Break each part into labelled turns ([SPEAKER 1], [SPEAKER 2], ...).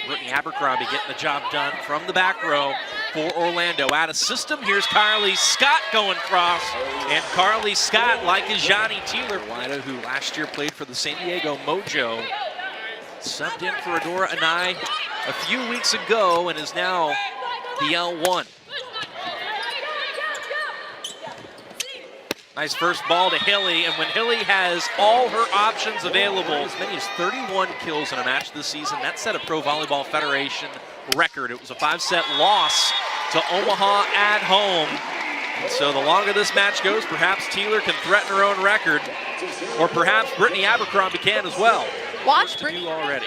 [SPEAKER 1] Brittany Abercrombie getting the job done from the back row for Orlando. Out of system, here's Carly Scott going cross. And Carly Scott, like is Johnny Teeler, who last year played for the San Diego Mojo, subbed in for Adora Anai a few weeks ago and is now the L1. Nice first ball to Hilly, and when Hilly has all her options available, as many as 31 kills in a match this season, that set a Pro Volleyball Federation record. It was a 5-set loss to Omaha at home. And so the longer this match goes, perhaps Teeler can threaten her own record, or perhaps Brittany Abercrombie can as well.
[SPEAKER 2] Watch Brittany
[SPEAKER 1] already.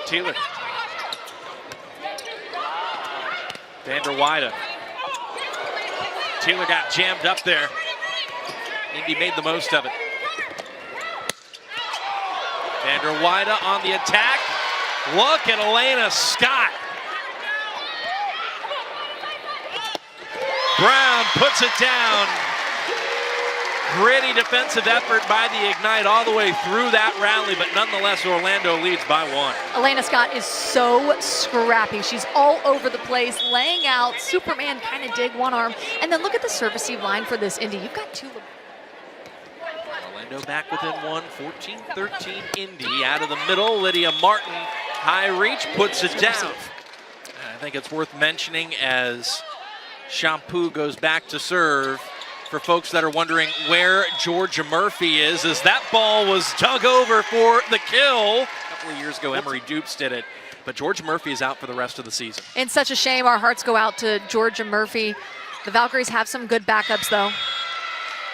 [SPEAKER 1] Teeler. Vander Weide. Teeler got jammed up there. Indy made the most of it. Vander Weide on the attack. Look at Elena Scott. Brown puts it down. Gritty defensive effort by the Ignite all the way through that rally, but nonetheless, Orlando leads by 1.
[SPEAKER 2] Elena Scott is so scrappy. She's all over the place, laying out. Superman kind of dig one arm. And then look at the service receive line for this Indy. You've got two.
[SPEAKER 1] Orlando back within 1, 14-13 Indy. Out of the middle, Lydia Martin, high reach, puts it down. I think it's worth mentioning as Shampoo goes back to serve. For folks that are wondering where Georgia Murphy is, as that ball was dug over for the kill. A couple of years ago, Emery Dupes did it, but Georgia Murphy is out for the rest of the season.
[SPEAKER 2] It's such a shame. Our hearts go out to Georgia Murphy. The Valkyries have some good backups, though.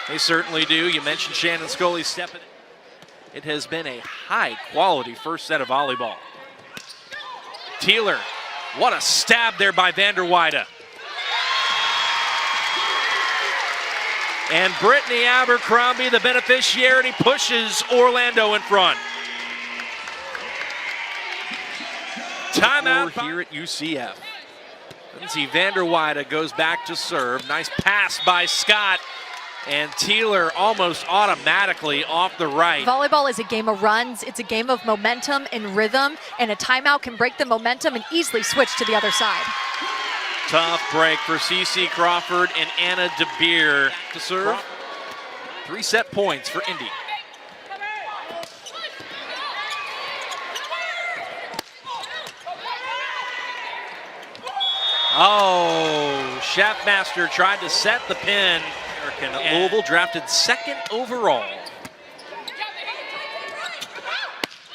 [SPEAKER 1] They certainly do. You mentioned Shannon Scully stepping in. It has been a high-quality first set of volleyball. Teeler, what a stab there by Vander Weide. And Brittany Abercrombie, the beneficiary, pushes Orlando in front. Timeout here at UCF. Lindsay Vander Weide goes back to serve. Nice pass by Scott. And Teeler almost automatically off the right.
[SPEAKER 2] Volleyball is a game of runs. It's a game of momentum and rhythm. And a timeout can break the momentum and easily switch to the other side.
[SPEAKER 1] Tough break for Cece Crawford and Anna DeBeer to serve. 3 set points for Indy. Oh, Schaffmaster tried to set the pin. American Louisville drafted 2nd overall.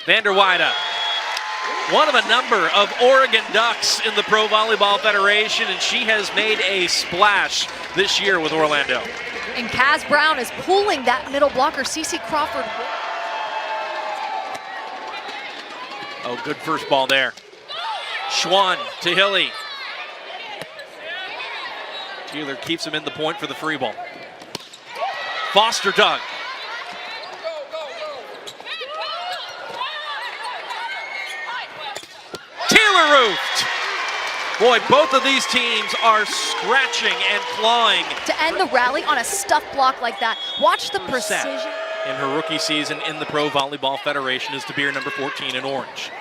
[SPEAKER 1] Vander Weide, one of a number of Oregon Ducks in the Pro Volleyball Federation, and she has made a splash this year with Orlando.
[SPEAKER 2] And Kaz Brown is pulling that middle blocker, Cece Crawford.
[SPEAKER 1] Oh, good first ball there. Schwann to Hilly. Teeler keeps him in the point for the free ball. Foster dug. Teeler roofed. Boy, both of these teams are scratching and clawing.
[SPEAKER 2] To end the rally on a stuff block like that, watch the precision.
[SPEAKER 1] In her rookie season in the Pro Volleyball Federation is DeBeer, number 14 in orange.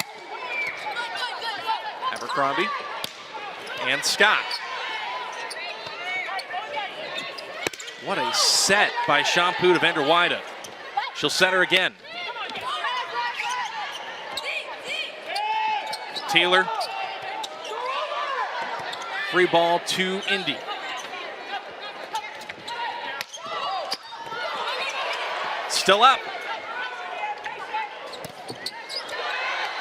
[SPEAKER 1] Abercrombie and Scott. What a set by Shampoo to Vander Weide. She'll set her again. Teeler. Free ball to Indy. Still up.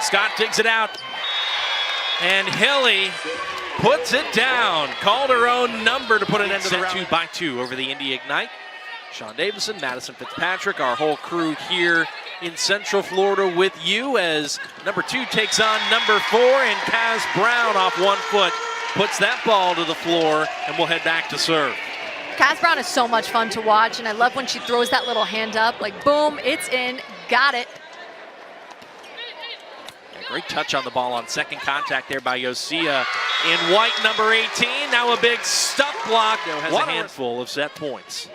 [SPEAKER 1] Scott digs it out. And Hilly puts it down. Called her own number to put it into the round. 2-2 over the Indy Ignite. Sean Davison, Madison Fitzpatrick, our whole crew here in Central Florida with you as number 2 takes on number 4, and Kaz Brown off 1 foot puts that ball to the floor, and we'll head back to serve.
[SPEAKER 2] Kaz Brown is so much fun to watch, and I love when she throws that little hand up, like boom, it's in, got it.
[SPEAKER 1] Great touch on the ball on second contact there by Yosia in white, number 18. Now a big stuff block. Has a handful of set points.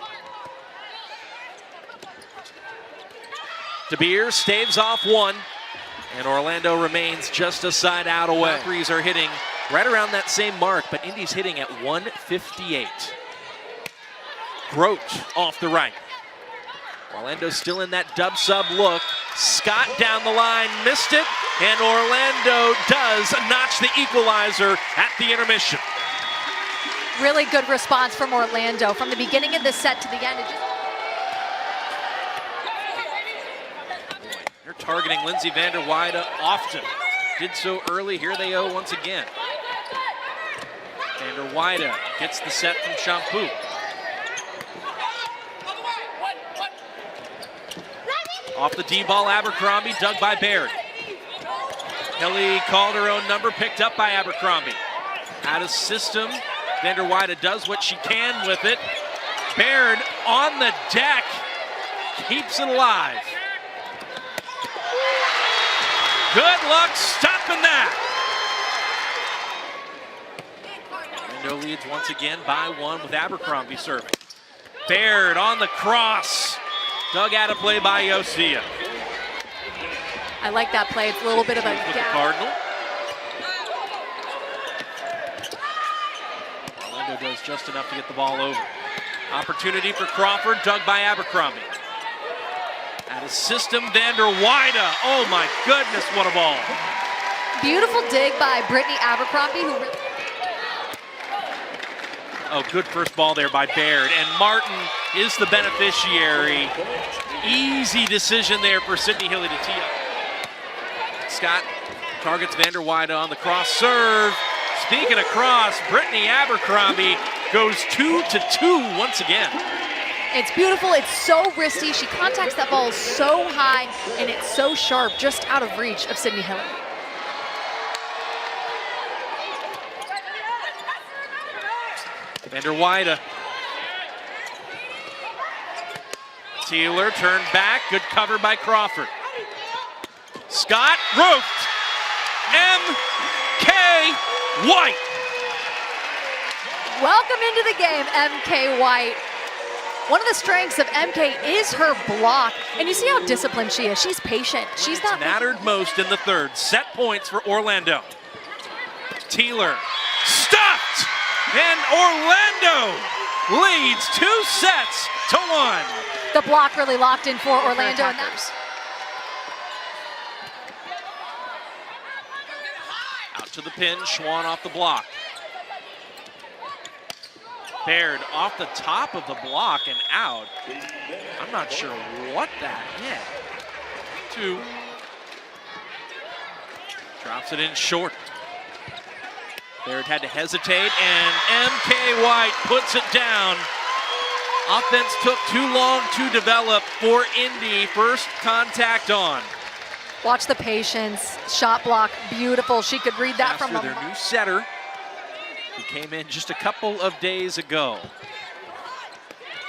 [SPEAKER 1] De Beers staves off one, and Orlando remains just a side out away. Valkyries are hitting right around that same mark, but Indy's hitting at 158. Grote off the right. Orlando still in that dub sub look. Scott down the line, missed it, and Orlando does notch the equalizer at the intermission.
[SPEAKER 2] Really good response from Orlando. From the beginning of the set to the end, it just...
[SPEAKER 1] They're targeting Lindsay Vander Weide often. Did so early, here they go once again. Vander Weide gets the set from Shampoo. Off the D-ball, Abercrombie, dug by Baird. Hilly called her own number, picked up by Abercrombie. Out of system, Vander Weide does what she can with it. Baird on the deck, keeps it alive. Good luck stopping that. Orlando leads once again by one with Abercrombie serving. Baird on the cross. Dug out of play by Yosia.
[SPEAKER 2] I like that play. It's a little bit of a
[SPEAKER 1] with
[SPEAKER 2] gap.
[SPEAKER 1] The Cardinal. Orlando does just enough to get the ball over. Opportunity for Crawford, dug by Abercrombie. Out of system, Vander Weide. Oh my goodness, what a ball.
[SPEAKER 2] Beautiful dig by Brittany Abercrombie, who really...
[SPEAKER 1] Oh, good first ball there by Baird, and Martin is the beneficiary. Easy decision there for Sydney Hilly to tee up. Scott targets Vander Weide on the cross serve. Speaking of cross, Brittany Abercrombie goes 2-2 once again.
[SPEAKER 2] It's beautiful, it's so wristy. She contacts that ball so high, and it's so sharp, just out of reach of Sydney Hilly.
[SPEAKER 1] Vander Weide. Taylor turned back, good cover by Crawford. Scott roofed. M.K. White.
[SPEAKER 2] Welcome into the game, M.K. White. One of the strengths of MK is her block, and you see how disciplined she is. She's patient. She's not
[SPEAKER 1] mattered most in the third. Set points for Orlando. Taylor stuffed, and Orlando leads 2-1.
[SPEAKER 2] The block really locked in for Orlando, and that's
[SPEAKER 1] out to the pin. Schwann off the block. Baird off the top of the block and out. I'm not sure what that hit. 2. Drops it in short. Baird had to hesitate, and M.K. White puts it down. Offense took too long to develop for Indy. First contact on.
[SPEAKER 2] Watch the patience. Shot block, beautiful. She could read that from
[SPEAKER 1] their new setter. He came in just a couple of days ago.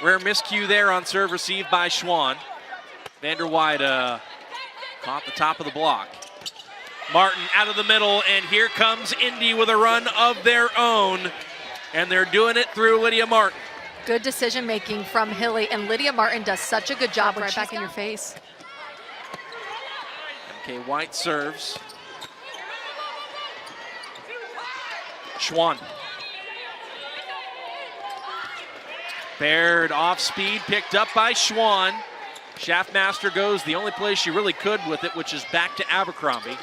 [SPEAKER 1] Rare miscue there on serve received by Schwann. Vander Weide caught the top of the block. Martin out of the middle, and here comes Indy with a run of their own. And they're doing it through Lydia Martin.
[SPEAKER 2] Good decision making from Hilly, and Lydia Martin does such a good job right back in your face.
[SPEAKER 1] MK White serves. Schwann. Baird off speed, picked up by Schwann. Schaffmaster goes the only place she really could with it, which is back to Abercrombie.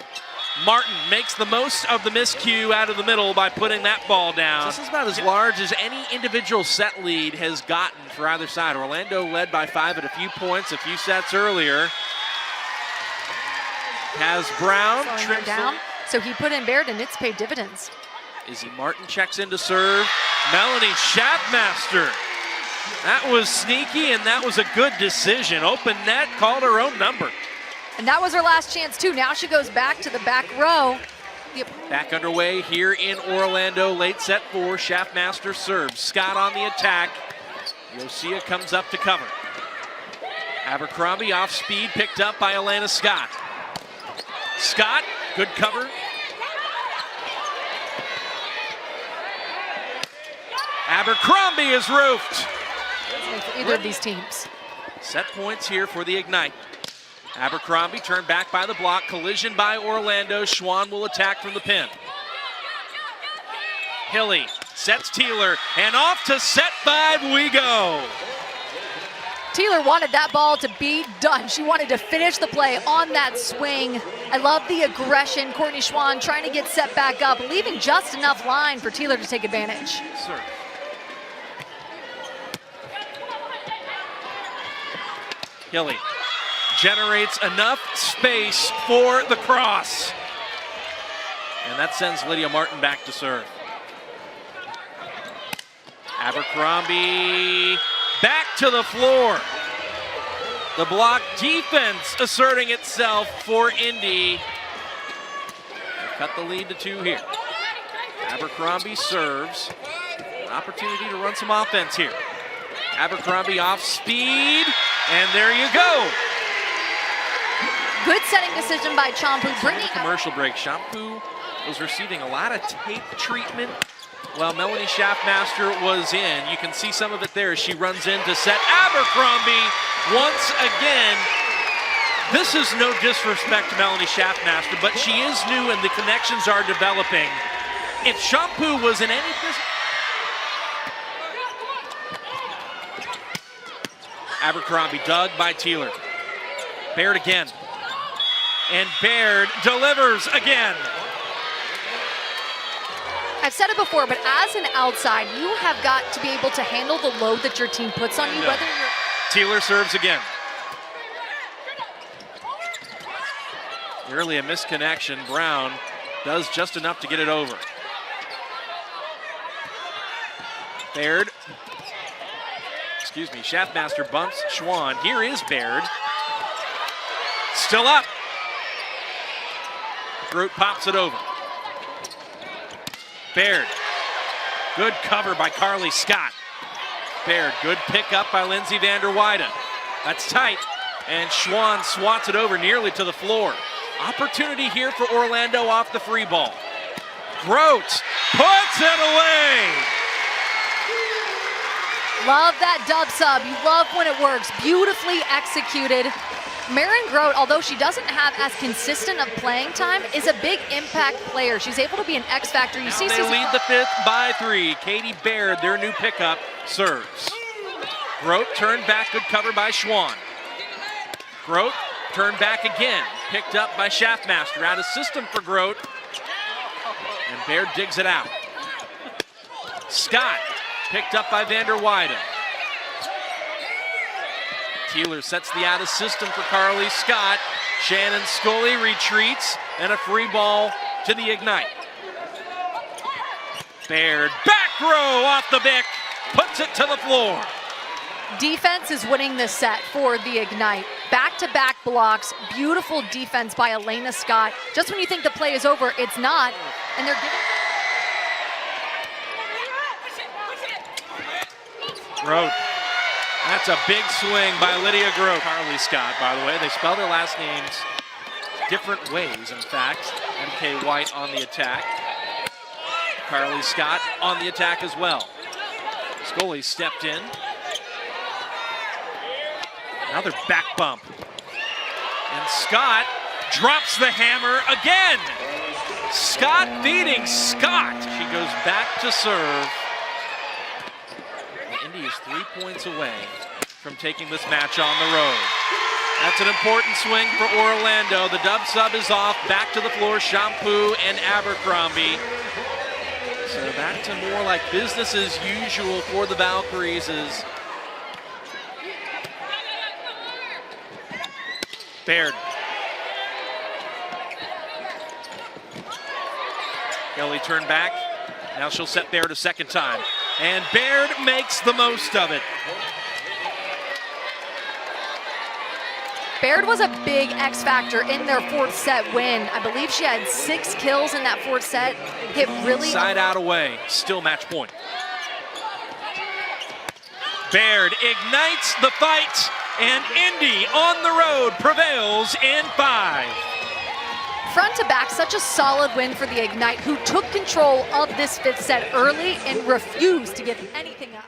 [SPEAKER 1] Martin makes the most of the miscue out of the middle by putting that ball down. This is about as large as any individual set lead has gotten for either side. Orlando led by 5 at a few points, a few sets earlier. Has Brown
[SPEAKER 2] trims down, so he put in Baird, and it's paid dividends.
[SPEAKER 1] Izzy Martin checks in to serve. Melanie Schaffmaster. That was sneaky, and that was a good decision. Open net, called her own number.
[SPEAKER 2] And that was her last chance, too. Now she goes back to the back row.
[SPEAKER 1] Back underway here in Orlando, late set 4. Schaffmaster serves. Scott on the attack. Yosia comes up to cover. Abercrombie off speed, picked up by Elena Scott. Scott, good cover. Abercrombie is roofed.
[SPEAKER 2] For either of these teams.
[SPEAKER 1] Set points here for the Ignite. Abercrombie turned back by the block, collision by Orlando. Schwann will attack from the pin. Hilly sets Teeler, and off to set 5 we go.
[SPEAKER 2] Teeler wanted that ball to be done. She wanted to finish the play on that swing. I love the aggression. Courtney Schwann trying to get set back up, leaving just enough line for Teeler to take advantage.
[SPEAKER 1] Serve. Hilly generates enough space for the cross. And that sends Lydia Martin back to serve. Abercrombie back to the floor. The block defense asserting itself for Indy. They cut the lead to 2 here. Abercrombie serves. An opportunity to run some offense here. Abercrombie off speed, and there you go.
[SPEAKER 2] Good setting decision by Champu. Bringing
[SPEAKER 1] Commercial break. Champu was receiving a lot of tape treatment while Melanie Schaffmaster was in. You can see some of it there as she runs in to set Abercrombie once again. This is no disrespect to Melanie Schaffmaster, but she is new and the connections are developing. If Champu was in any business... Abercrombie dug by Teeler. Baird again. And Baird delivers again.
[SPEAKER 2] I've said it before, but as an outside, you have got to be able to handle the load that your team puts on you, whether you're...
[SPEAKER 1] Teeler serves again. Nearly a misconnection. Brown does just enough to get it over. Baird. Schaffmaster bumps Schwann. Here is Baird. Still up. Groot pops it over. Baird. Good cover by Carly Scott. Baird, good pickup by Lindsay Vander Weyden. That's tight. And Schwann swats it over nearly to the floor. Opportunity here for Orlando off the free ball. Grote puts it away.
[SPEAKER 2] Love that dub sub. You love when it works. Beautifully executed. Marin Grote, although she doesn't have as consistent of playing time, is a big impact player. She's able to be an X factor. You see,
[SPEAKER 1] they lead the 5th by 3. Katie Baird, their new pickup, serves. Grote turned back, good cover by Schwann. Grote turned back again, picked up by Schaffmaster. Out of system for Grote, and Baird digs it out. Scott picked up by Vander Weyden. Teeler sets the out of system for Carly Scott. Shannon Scully retreats, and a free ball to the Ignite. Baird, back row off the Bic, puts it to the floor.
[SPEAKER 2] Defense is winning this set for the Ignite. Back-to-back blocks, beautiful defense by Elena Scott. Just when you think the play is over, it's not, and they're giving...
[SPEAKER 1] Grote. That's a big swing by Lydia Grote. Carly Scott, by the way. They spell their last names different ways, in fact. MK White on the attack. Carly Scott on the attack as well. Scully stepped in. Another back bump. And Scott drops the hammer again. Scott beating Scott. She goes back to serve. Indy is 3 points away from taking this match on the road. That's an important swing for Orlando. The dub sub is off. Back to the floor, Champu and Abercrombie. So back to more like business as usual for the Valkyries. Is Baird. Kelly turned back. Now she'll set Baird a second time. And Baird makes the most of it.
[SPEAKER 2] Baird was a big X factor in their 4th set win. I believe she had 6 kills in that 4th set. Hit really...
[SPEAKER 1] Side out away, still match point. Baird ignites the fight, and Indy on the road prevails in 5.
[SPEAKER 2] Front to back, such a solid win for the Ignite, who took control of this 5th set early and refused to give anything up.